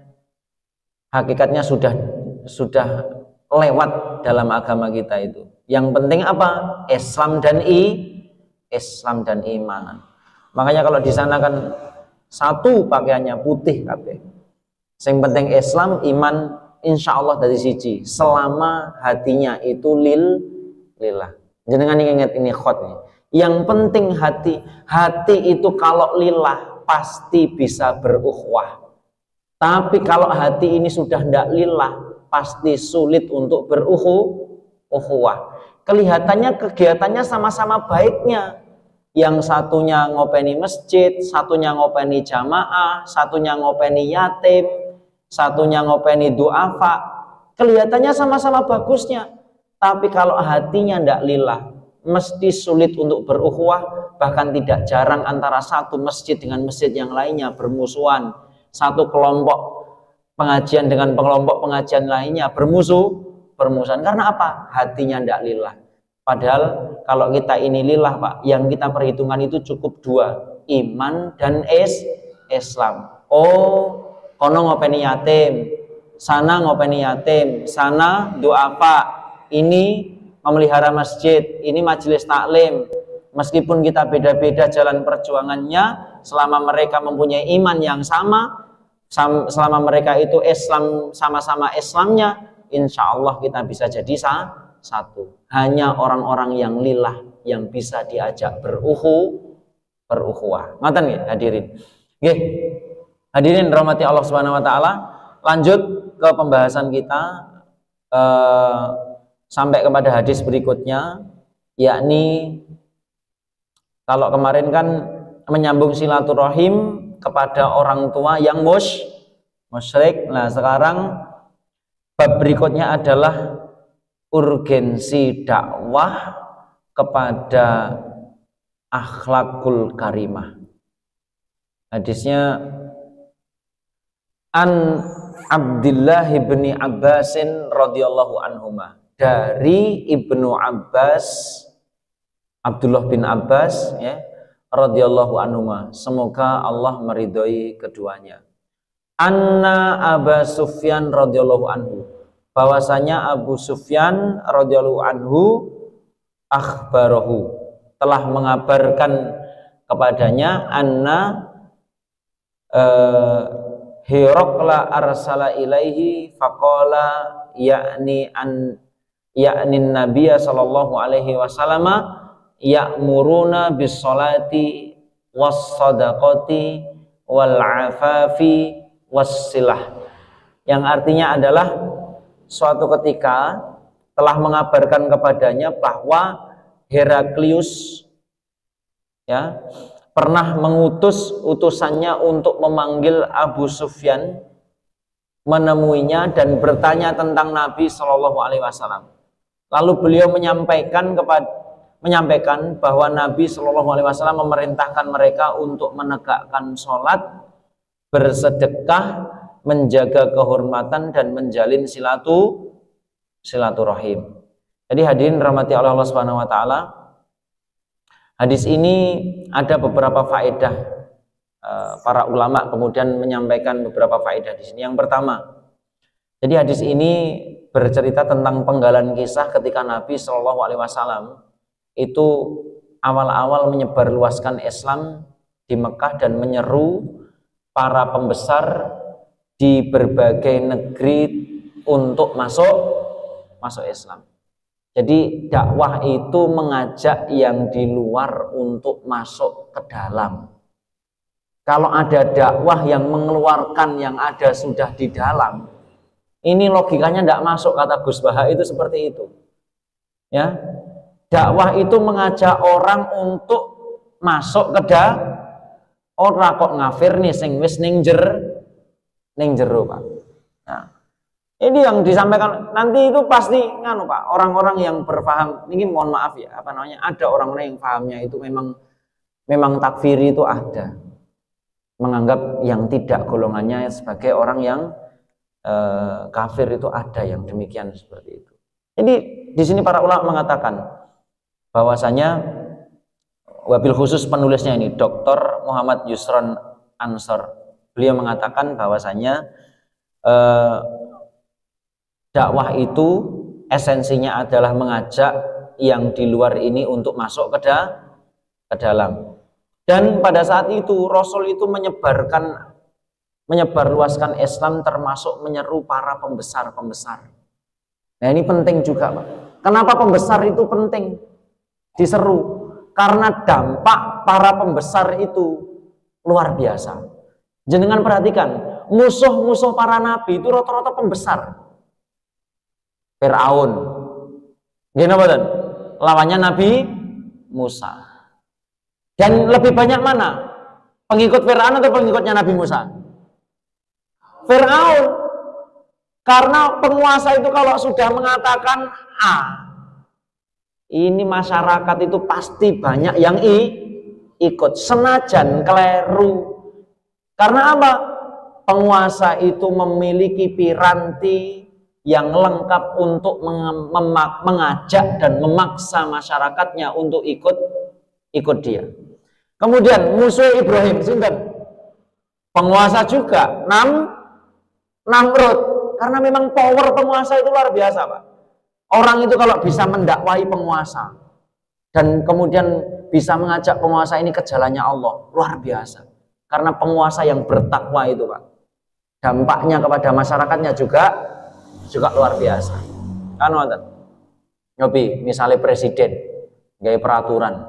sudah lewat dalam agama kita itu. Yang penting apa? Islam dan iman. Makanya kalau di sana kan satu pakaiannya putih kabeh. Yang penting Islam, iman, insya Allah dari siji. Selama hatinya itu lillah. Jangan ingat ini khot nih. Yang penting hati itu kalau lillah pasti bisa berukhuwah. Tapi kalau hati ini sudah tidak lillah, pasti sulit untuk berukhuwah. Kelihatannya kegiatannya sama-sama baiknya. Yang satunya ngopeni masjid, satunya ngopeni jamaah, satunya ngopeni yatim, satunya ngopeni du'afa. Kelihatannya sama-sama bagusnya. Tapi kalau hatinya tidak lillah, mesti sulit untuk berukhuwah. Bahkan tidak jarang antara satu masjid dengan masjid yang lainnya bermusuhan. Satu kelompok pengajian dengan kelompok pengajian lainnya bermusuhan. Karena apa? Hatinya tidak lillah. Padahal kalau kita ini lillah, Pak, yang kita perhitungkan itu cukup dua. iman dan Islam. Oh, kono ngopeni yatim, sana ngopeni yatim, sana duafa, ini memelihara masjid, ini majelis taklim. Meskipun kita beda-beda jalan perjuangannya, selama mereka mempunyai iman yang sama, selama mereka itu Islam, sama-sama Islamnya, insya Allah kita bisa jadi satu. Hanya orang-orang yang lillah yang bisa diajak berukhuwah. Ngoten nggih hadirin. Nggih. Hadirin rahmati Allah Subhanahu wa taala, lanjut ke pembahasan kita sampai kepada hadis berikutnya, yakni kalau kemarin kan menyambung silaturahim kepada orang tua yang musyrik. Nah, sekarang bab berikutnya adalah urgensi dakwah kepada akhlakul karimah. Hadisnya an Abdullah bin Abbasin radhiyallahu anhuma, dari Ibnu Abbas, Abdullah bin Abbas ya, radhiyallahu anhuma, semoga Allah meridhoi keduanya. Anna Abu Sufyan radhiyallahu anhu, bahwasanya Abu Sufyan radhiyallahu anhu akhbarahu, telah mengabarkan kepadanya, anna Hiraqla arsala ilaihi faqala yakni Nabiya sallallahu alaihi wasallam ya'muruna bis salati was sadaqati wal afafi was silah, yang artinya adalah suatu ketika telah mengabarkan kepadanya bahwa Heraklius ya pernah mengutus utusannya untuk memanggil Abu Sufyan, menemuinya dan bertanya tentang Nabi Shallallahu Alaihi Wasallam. Lalu beliau menyampaikan bahwa Nabi Shallallahu Alaihi Wasallam memerintahkan mereka untuk menegakkan sholat, bersedekah, menjaga kehormatan dan menjalin silaturahim. Jadi hadirin rahmati Allah Subhanahu Wa Taala, hadis ini ada beberapa faedah. Para ulama kemudian menyampaikan beberapa faedah di sini. Yang pertama, jadi hadis ini bercerita tentang penggalan kisah ketika Nabi Shallallahu Alaihi Wasallam itu awal-awal menyebarluaskan Islam di Mekah dan menyeru para pembesar di berbagai negeri untuk masuk Islam. Jadi dakwah itu mengajak yang di luar untuk masuk ke dalam. Kalau ada dakwah yang mengeluarkan yang ada sudah di dalam, ini logikanya tidak masuk, kata Gus Baha itu seperti itu. Ya, dakwah itu mengajak orang untuk masuk ke dalam. Ora kok ngafir nih sing wis ning jero, Pak. Nah, ini yang disampaikan nanti itu pasti nganu Pak, orang-orang yang berpaham, ini mohon maaf ya, ada orang-orang yang pahamnya itu memang takfiri itu ada. Menganggap yang tidak golongannya sebagai orang yang kafir itu ada yang demikian seperti itu. Jadi di sini para ulama mengatakan bahwasanya wabil khusus penulisnya ini Dr. Muhammad Yusron Ansor, beliau mengatakan bahwasanya dakwah itu esensinya adalah mengajak yang di luar ini untuk masuk ke dalam. Dan pada saat itu Rasul itu menyebarluaskan Islam, termasuk menyeru para pembesar-pembesar. Nah ini penting juga Pak. Kenapa pembesar itu penting diseru? Karena dampak para pembesar itu luar biasa. Jenengan perhatikan, musuh-musuh para nabi itu rata-rata pembesar. Fir'aun, gimana lawannya Nabi Musa. Dan lebih banyak mana? Pengikut Fir'aun atau pengikutnya Nabi Musa? Fir'aun. Karena penguasa itu kalau sudah mengatakan A, ini masyarakat itu pasti banyak yang ikut, senajan keliru. Karena apa? Penguasa itu memiliki piranti yang lengkap untuk mengajak dan memaksa masyarakatnya untuk ikut dia. Kemudian musuh Ibrahim sinten? Penguasa juga, Namrud. Karena memang power penguasa itu luar biasa, Pak. Orang itu kalau bisa mendakwai penguasa dan kemudian bisa mengajak penguasa ini ke jalannya Allah, luar biasa. Karena penguasa yang bertakwa itu, Pak, dampaknya kepada masyarakatnya juga luar biasa. Kan wonten. Nyobi, misalnya presiden gawe peraturan.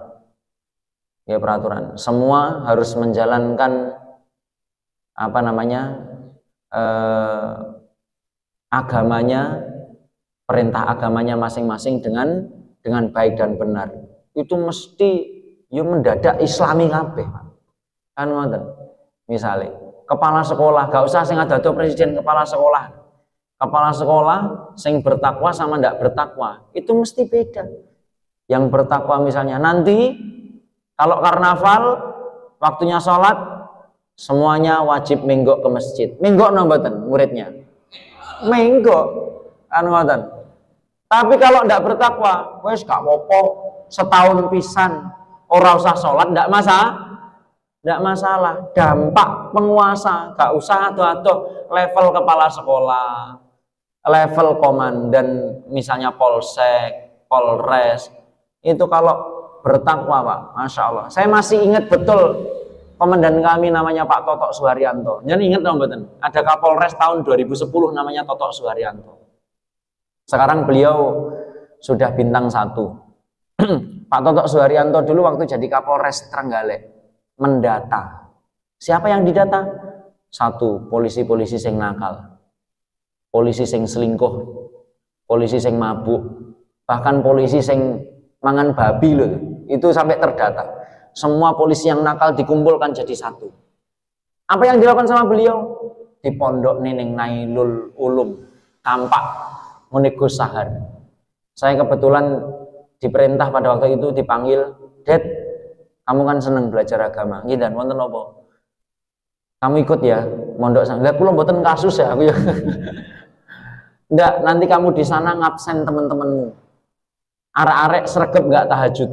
Semua harus menjalankan agamanya, perintah agamanya masing-masing dengan baik dan benar. Itu mesti mendadak Islami kabeh. Kan ngoten. Misale kepala sekolah, gak usah sing adato presiden, kepala sekolah. Kepala sekolah sing bertakwa sama ndak bertakwa, itu mesti beda. Yang bertakwa misalnya nanti kalau karnaval waktunya sholat semuanya wajib menggok ke masjid. Menggok no mboten muridnya? Menggok, anu ngoten. Tapi kalau ndak bertakwa, wes gak apa-apa, setahun pisan ora usah sholat ndak masalah. Dampak penguasa gak usah ado-ado level kepala sekolah, level komandan misalnya polsek, polres, itu kalau bertakwa, Pak, Masya Allah. Saya masih ingat betul komandan kami namanya Pak Totok Suharyanto. Jadi ingat dong betul, ada Kapolres tahun 2010 namanya Totok Suharyanto. Sekarang beliau sudah bintang 1. Pak Totok Suharyanto dulu waktu jadi Kapolres Trenggalek mendata. Siapa yang didata? 1, polisi-polisi sing nakal, polisi sing selingkuh, polisi sing mabuk, bahkan polisi sing mangan babi loh. Itu sampai terdata. Semua polisi yang nakal dikumpulkan jadi 1. Apa yang dilakukan sama beliau? Di pondok Nining Nailul Ulum, tampak Munigus Sahar. Saya kebetulan diperintah pada waktu itu dipanggil, "Dad, kamu kan seneng belajar agama." Nggih, dan wonten apa? Kamu ikut ya mondok sana. Lah kula mboten kasus ya aku ya. Ndak, nanti kamu di sana ngabsen teman-temanmu. Arek-arek sregep enggak tahajud.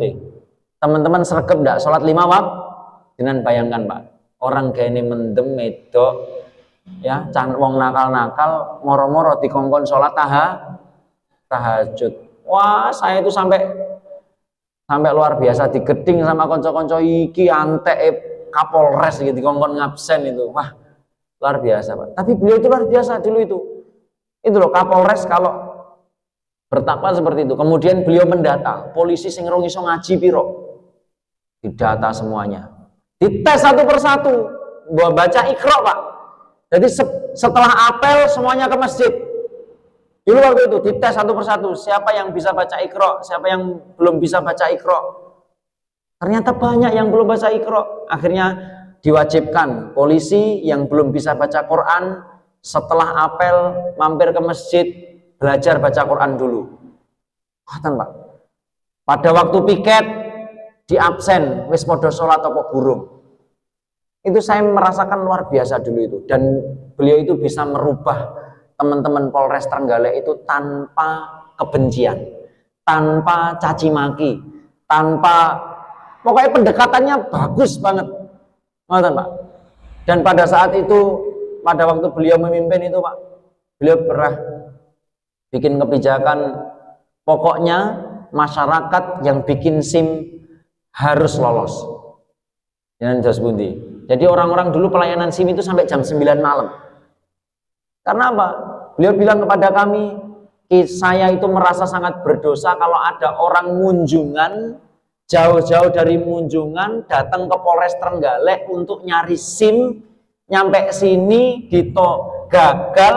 Teman-teman sregep enggak salat 5 waktu. Dengan bayangkan, Pak, orang gene mendem medok ya, wong nakal-nakal moro-moro dikongkon salat tahajud. Wah, saya itu sampai luar biasa digeding sama konco-konco iki antek Kapolres gitu dikongkon ngabsen itu. Wah, luar biasa, Pak. Tapi beliau itu luar biasa dulu itu. Itu loh Kapolres kalau bertakwa seperti itu. Kemudian beliau mendata polisi sing rong iso ngaji piro. Didata semuanya. Dites satu persatu. Baca Iqra, Pak. Jadi setelah apel semuanya ke masjid. Dulu waktu itu dites satu persatu, siapa yang bisa baca Iqra, siapa yang belum bisa baca Iqra. Ternyata banyak yang belum baca Iqra. Akhirnya diwajibkan polisi yang belum bisa baca Quran setelah apel mampir ke masjid belajar baca Quran dulu. Pak. Pada waktu piket di absen wis podo sholat apa burung. Itu saya merasakan luar biasa dulu itu, dan beliau itu bisa merubah teman-teman Polres Trenggalek itu tanpa kebencian, tanpa caci maki, tanpa, pokoknya pendekatannya bagus banget, Pak. Dan pada saat itu, pada waktu beliau memimpin itu, Pak, beliau pernah bikin kebijakan, pokoknya masyarakat yang bikin SIM harus lolos. Jangan jos bundi. Jadi orang-orang dulu pelayanan SIM itu sampai jam 9 malam. Karena apa? Beliau bilang kepada kami, saya itu merasa sangat berdosa kalau ada orang Munjungan, jauh-jauh dari Munjungan datang ke Polres Trenggalek untuk nyari SIM, nyampe sini gagal,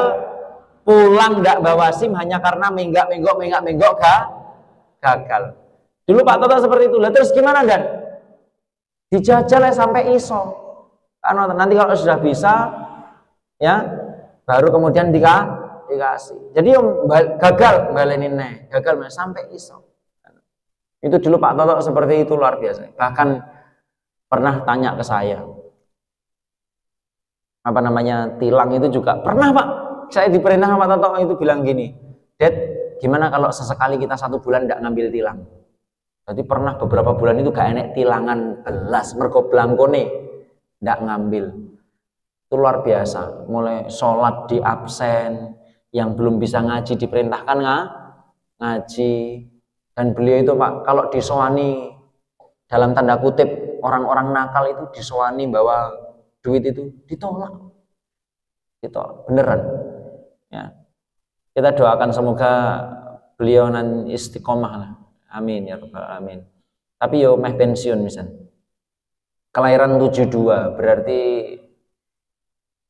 pulang ndak bawa SIM hanya karena menggak gagal. Dulu Pak Toto seperti itu. Lah terus gimana, Dan? Dijajal ya sampai iso. Karena nanti kalau sudah bisa ya baru kemudian dikasih. Jadi gagal balenin gagal sampai iso. Itu dulu Pak Toto seperti itu, luar biasa. Bahkan pernah tanya ke saya, tilang itu juga pernah, Pak. Saya diperintah sama Pak Toto itu bilang gini, "Dad, gimana kalau sesekali kita 1 bulan tidak ngambil tilang?" Jadi pernah beberapa bulan itu gak enek tilangan belas, mergo blangkone ndak ngambil. Itu luar biasa. Mulai sholat di absen, yang belum bisa ngaji diperintahkan ngaji. Dan beliau itu Pak, kalau disowani dalam tanda kutip orang-orang nakal itu disowani bawa duit itu ditolak. Ditolak beneran. Ya. Kita doakan semoga beliau nan istiqomah lah. Amin ya rabbal alamin. Tapi yo meh pensiun misal. Kelahiran 72 berarti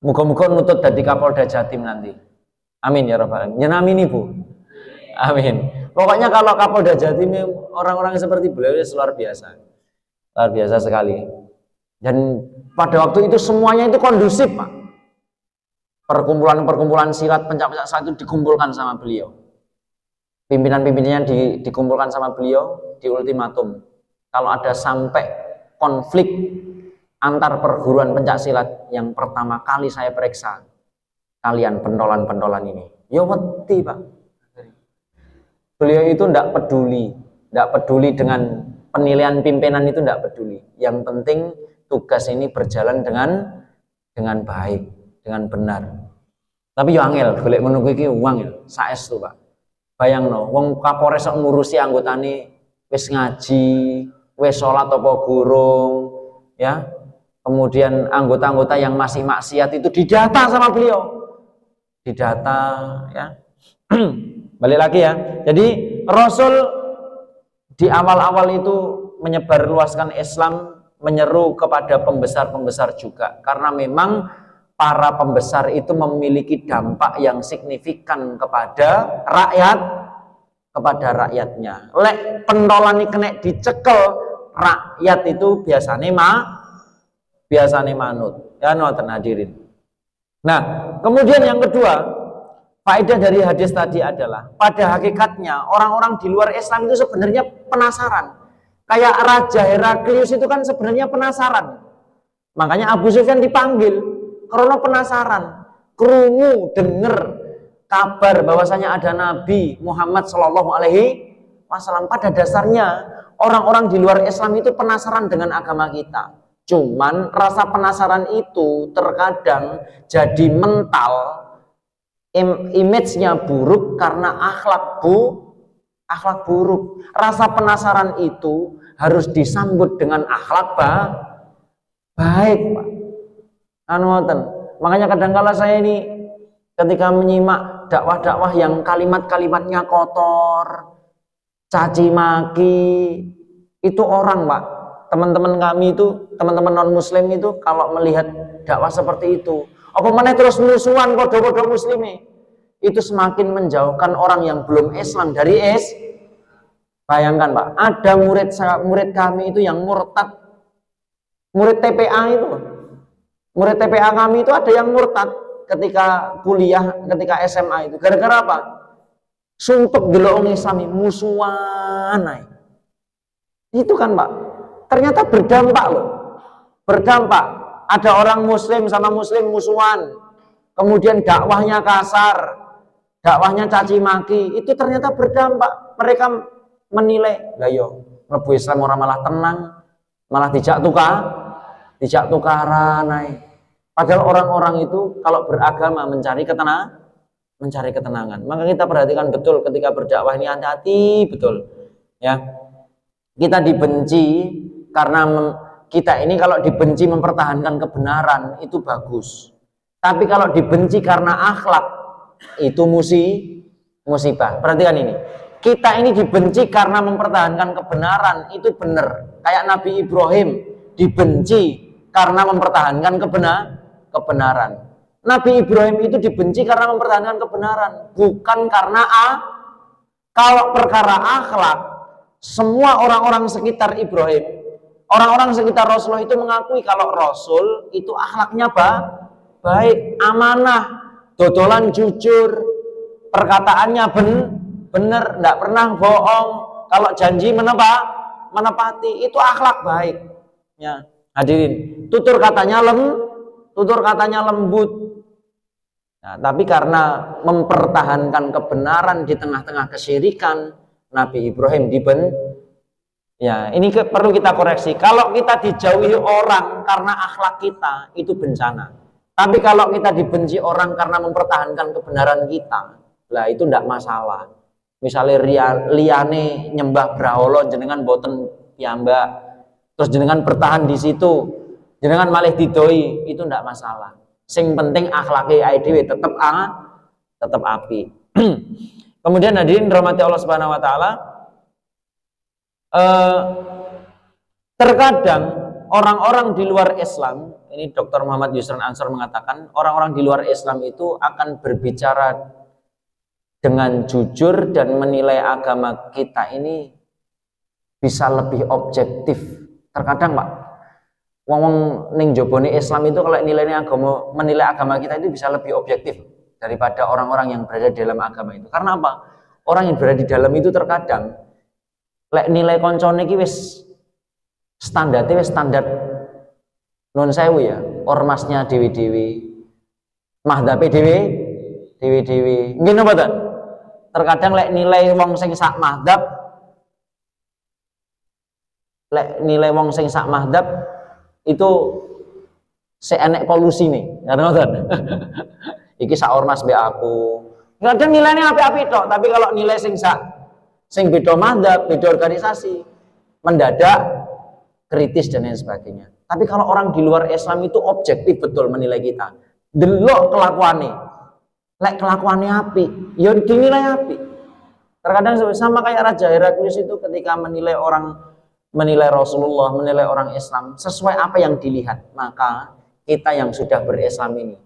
muga-muga nutut dadi Kapolda Jatim nanti. Amin ya rabbal alamin. Nyenamin Ibu. Amin. Pokoknya kalau Kapolda Jatim orang-orang seperti beliau itu luar biasa. Luar biasa sekali. Dan pada waktu itu semuanya itu kondusif, Pak. Perkumpulan-perkumpulan silat, pencak-pencak silat itu dikumpulkan sama beliau. Pimpinan-pimpinannya dikumpulkan sama beliau di ultimatum. Kalau ada sampai konflik antar perguruan pencak silat, yang pertama kali saya periksa kalian pentolan-pentolan ini. Ya wedi Pak. Beliau itu tidak peduli dengan penilaian pimpinan itu, tidak peduli. Yang penting tugas ini berjalan dengan baik, dengan benar. Tapi yo angel, golek menunggu iki uang ya, saestu Pak. Bayangno, wong Kapolres sok ngurusi anggotane wis ngaji, wis sholat apa gurung, ya. Kemudian anggota-anggota yang masih maksiat itu didata sama beliau. Didata, ya. Balik lagi ya. Jadi Rasul di awal-awal itu menyebarluaskan Islam, menyeru kepada pembesar-pembesar juga, karena memang para pembesar itu memiliki dampak yang signifikan kepada rakyatnya. Lek pentolan ini kena dicekel, rakyat itu biasanya manut. Ya nonton hadirin. Nah, kemudian yang kedua, faedah dari hadis tadi adalah pada hakikatnya orang-orang di luar Islam itu sebenarnya penasaran. Kayak Raja Heraklius itu kan sebenarnya penasaran. Makanya Abu Sufyan dipanggil karena penasaran, krungu denger kabar bahwasanya ada Nabi Muhammad Shallallahu Alaihi Wasallam. Pada dasarnya orang-orang di luar Islam itu penasaran dengan agama kita. Cuman rasa penasaran itu terkadang jadi mental, image-nya buruk karena akhlak buruk. Rasa penasaran itu harus disambut dengan akhlak baik, Pak. Makanya kadang-kala saya ini ketika menyimak dakwah-dakwah yang kalimat-kalimatnya kotor, caci maki, itu orang Pak, teman-teman kami itu, teman-teman non muslim itu kalau melihat dakwah seperti itu, apa mana terus musuhan kodo-kodo muslimi, itu semakin menjauhkan orang yang belum Islam dari Bayangkan Pak, ada murid kami itu yang murtad, murid TPA itu. Murid TPA kami itu ada yang murtad ketika kuliah, ketika SMA itu. Gara-gara apa? Sumpek delok Islami musuhan. Itu kan Pak. Ternyata berdampak loh. Berdampak. Ada orang muslim sama muslim musuhan. Kemudian dakwahnya kasar, dakwahnya caci maki. Itu ternyata berdampak. Mereka menilai, lah yo, mlebu Islam orang malah tenang, malah dijak tukaran. Padahal orang-orang itu kalau beragama mencari ketenangan. Maka kita perhatikan betul ketika berdakwah ini, hati-hati betul. Ya, kita dibenci karena kita ini kalau dibenci mempertahankan kebenaran itu bagus. Tapi kalau dibenci karena akhlak itu musibah. Perhatikan ini. Kita ini dibenci karena mempertahankan kebenaran itu benar. Kayak Nabi Ibrahim dibenci karena mempertahankan kebenaran. Nabi Ibrahim itu dibenci karena mempertahankan kebenaran, bukan karena kalau perkara akhlak, semua orang-orang sekitar Ibrahim, orang-orang sekitar Rasulullah itu mengakui kalau Rasul itu akhlaknya baik, amanah, dodolan jujur, perkataannya benar, tidak pernah bohong, kalau janji menepati, itu akhlak baik. Ya, hadirin, tutur katanya lembut. Nah, tapi karena mempertahankan kebenaran di tengah-tengah kesyirikan, Nabi Ibrahim Ya, ini perlu kita koreksi. Kalau kita dijauhi orang karena akhlak kita, itu bencana. Tapi kalau kita dibenci orang karena mempertahankan kebenaran kita, lah itu tidak masalah. Misalnya liane nyembah brahala jenengan boten piyambak, terus jenengan bertahan di situ, jenengan malih didoi, itu tidak masalah. Sing penting akhlaknya dhewe tetap api. Kemudian hadirin rahmati Allah Subhanahu wa taala, terkadang orang-orang di luar Islam, ini Dr. Muhammad Yusran Ansor mengatakan, orang-orang di luar Islam itu akan berbicara dengan jujur dan menilai agama kita ini bisa lebih objektif. Terkadang Pak, wong ning jobone Islam itu kalau menilai agama kita itu bisa lebih objektif daripada orang-orang yang berada di dalam agama itu. Karena apa? Orang yang berada di dalam itu terkadang lek nilai koncone iki wis standar non sewu ya, ormasnya dewi-dewi, mahdhabe dewi-dewi. Nggih napa ta? Terkadang lek nilai wong sing sak mahdhab, itu seenek kolusi nih, ngerti? Iki sak ormas be aku. Kadang nilainya api-api tok, tapi kalau nilai sing beda madhab, beda organisasi, mendadak kritis dan lain sebagainya. Tapi kalau orang di luar Islam itu objektif betul menilai kita. Delok kelakuannya, lek kelakuannya api, ya dinilai api. Terkadang sama kayak Raja Heraklius itu ketika menilai Rasulullah, menilai orang Islam sesuai apa yang dilihat. Maka kita yang sudah berislam ini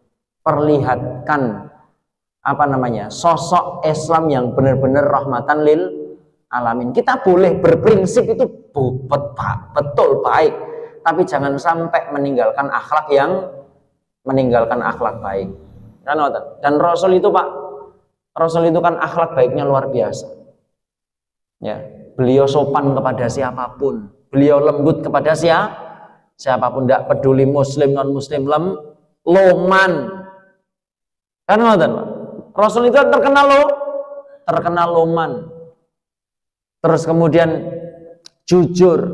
perlihatkan sosok Islam yang benar-benar rahmatan lil alamin. Kita boleh berprinsip itu betul baik, tapi jangan sampai meninggalkan akhlak baik. Dan Rasul itu Pak, Rasul itu kan akhlak baiknya luar biasa. Ya, beliau sopan kepada siapapun, beliau lembut kepada siapapun, tidak peduli muslim non muslim, loman. Kan ngoten Pak. Rasul itu terkenal loman. Terus kemudian jujur,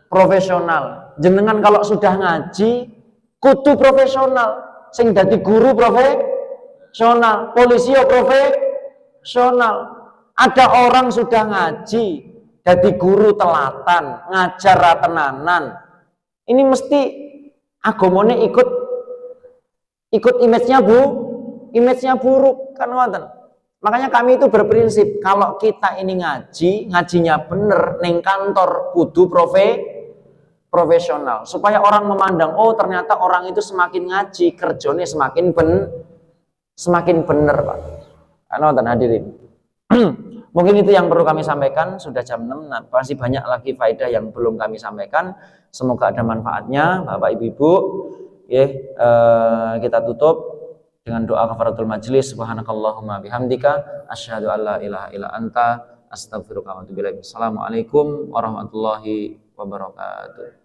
profesional. Jenengan kalau sudah ngaji kudu profesional. Sing dadi guru profesional, polisi profesional. Ada orang sudah ngaji, dadi guru telatan, ngajar tenanan. Ini mesti agamane ikut image-nya buruk kan ngoten. Makanya kami itu berprinsip kalau kita ini ngajinya bener ning kantor kudu profesional supaya orang memandang, oh ternyata orang itu semakin ngaji kerjanya semakin bener Pak. Ngoten hadirin. Mungkin itu yang perlu kami sampaikan, sudah jam 6. Nah, masih banyak lagi faedah yang belum kami sampaikan. Semoga ada manfaatnya Bapak Ibu. Kita tutup dengan doa kafaratul majlis. Subhanakallahumma bihamdika asyhadu an la ilaha illa anta astaghfiruka wa atubu ilaik. Assalamualaikum warahmatullahi wabarakatuh.